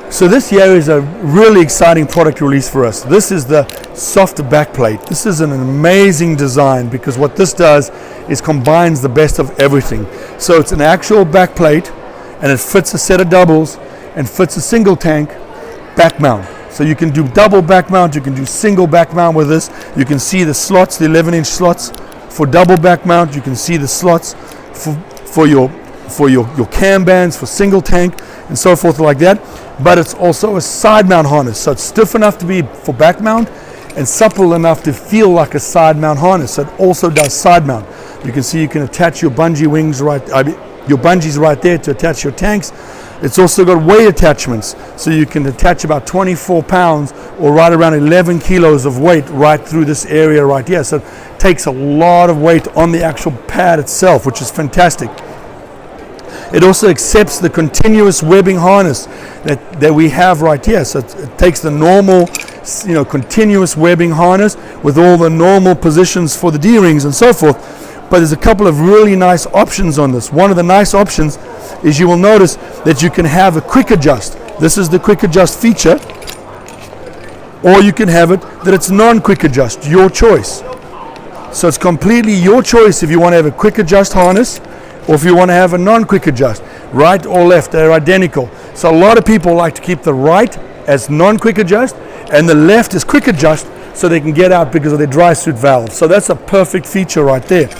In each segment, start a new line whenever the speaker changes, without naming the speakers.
So this here is a really exciting product release for us. This is the soft back plate. This is an amazing design because what this does is combines the best of everything. So it's an actual back plate and it fits a set of doubles and fits a single tank back mount. So you can do double back mount, you can do single back mount with this. You can see the slots, the 11-inch slots for double back mount. You can see the slots for your cam bands for single tank and so forth like that. But it's also a side mount harness, so it's stiff enough to be for back mount and supple enough to feel like a side mount harness. So it also does side mount. You can see you can attach your bungee wings your bungees right there to attach your tanks. It's also got weight attachments, so you can attach about 24 pounds or right around 11 kilos of weight right through this area right here. So it takes a lot of weight on the actual pad itself, which is fantastic. It also accepts the continuous webbing harness that we have right here. So it takes the normal, continuous webbing harness with all the normal positions for the D-rings and so forth. But there's a couple of really nice options on this. One of the nice options is you will notice that you can have a quick adjust. This is the quick adjust feature. Or you can have it that it's non-quick adjust, your choice. So it's completely your choice if you want to have a quick adjust harness or if you want to have a non-quick adjust. Right or left, they're identical. So a lot of people like to keep the right as non-quick adjust and the left is quick adjust so they can get out because of their dry suit valve. So that's a perfect feature right there.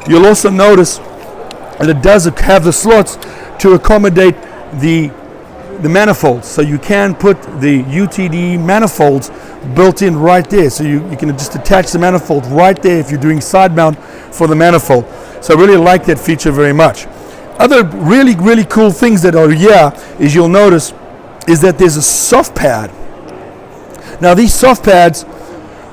You'll also notice that it does have the slots to accommodate the manifolds. So you can put the UTD manifolds built in right there. So you can just attach the manifold right there if you're doing side mount for the manifold. So I really like that feature very much. Other really, really cool things that are here is you'll notice is that there's a soft pad. Now these soft pads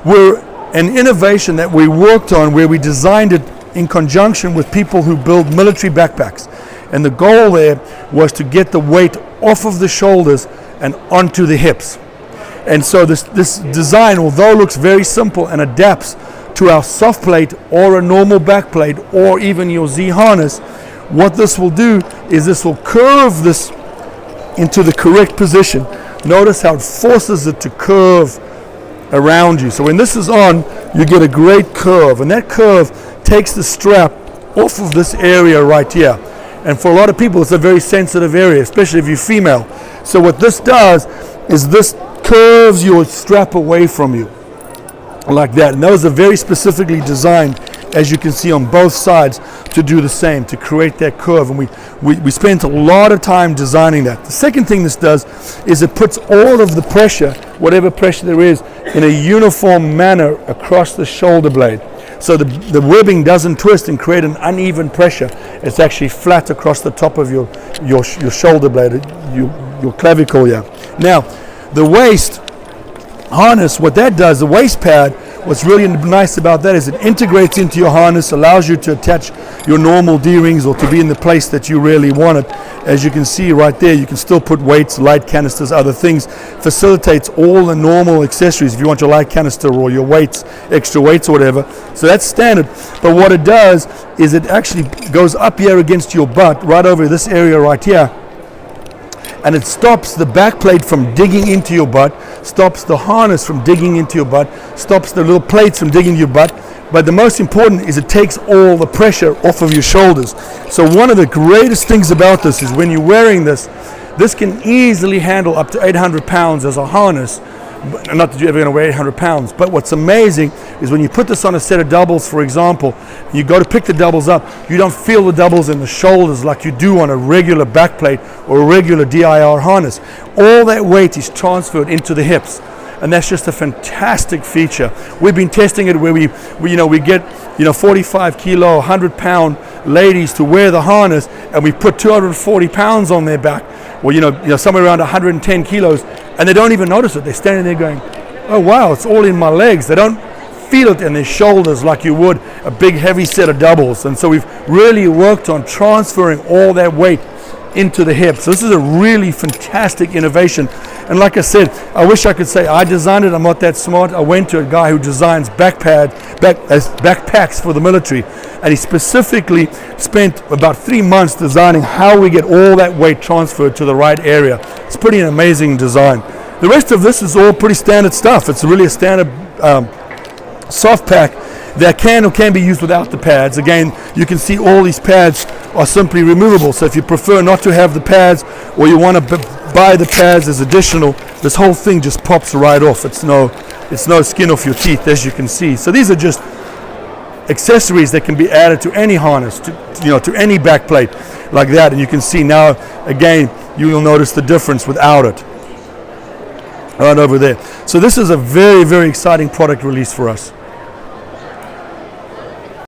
were an innovation that we worked on where we designed it in conjunction with people who build military backpacks. And the goal there was to get the weight off of the shoulders and onto the hips. And so this design, although it looks very simple and adapts to our soft plate or a normal back plate or even your Z harness, what this will do is this will curve this into the correct position. Notice how it forces it to curve around you. So when this is on, you get a great curve, and that curve takes the strap off of this area right here. And for a lot of people, it's a very sensitive area, especially if you're female. So what this does is this curves your strap away from you like that. And those are very specifically designed, as you can see on both sides, to do the same, to create that curve. And we spent a lot of time designing that. The second thing this does is it puts all of the pressure, whatever pressure there is, in a uniform manner across the shoulder blade. So the webbing doesn't twist and create an uneven pressure. It's actually flat across the top of your shoulder blade, your clavicle here. Now, the waist harness, what that does, the waist pad, what's really nice about that is it integrates into your harness, allows you to attach your normal D-rings or to be in the place that you really want it. As you can see right there, you can still put weights, light canisters, other things. Facilitates all the normal accessories if you want your light canister or your weights, extra weights or whatever. So that's standard. But what it does is it actually goes up here against your butt, right over this area right here. And it stops the back plate from digging into your butt, stops the harness from digging into your butt, stops the little plates from digging your butt. But the most important is it takes all the pressure off of your shoulders. So one of the greatest things about this is when you're wearing this, this can easily handle up to 800 pounds as a harness. Not that you're ever going to weigh 800 pounds, but what's amazing is when you put this on a set of doubles, for example, you go to pick the doubles up, you don't feel the doubles in the shoulders like you do on a regular back plate or a regular DIR harness. All that weight is transferred into the hips, and that's just a fantastic feature. We've been testing it where we get 45 kilo, 100 pound ladies to wear the harness, and we put 240 pounds on their back, or somewhere around 110 kilos, and they don't even notice it. They're standing there going, oh wow, it's all in my legs. They don't feel it in their shoulders like you would a big heavy set of doubles. And so we've really worked on transferring all that weight into the hip. So this is a really fantastic innovation. And like I said, I wish I could say I designed it. I'm not that smart. I went to a guy who designs backpacks for the military, and he specifically spent about 3 months designing how we get all that weight transferred to the right area. It's pretty an amazing design. The rest of this is all pretty standard stuff. It's really a standard soft pack that can be used without the pads. Again, you can see all these pads are simply removable. So if you prefer not to have the pads, or you want to buy the pads as additional, this whole thing just pops right off. It's no skin off your teeth, as you can see. So these are just accessories that can be added to any harness, to any back plate like that. And you can see now, again, you will notice the difference without it. Right over there. So this is a very, very exciting product release for us.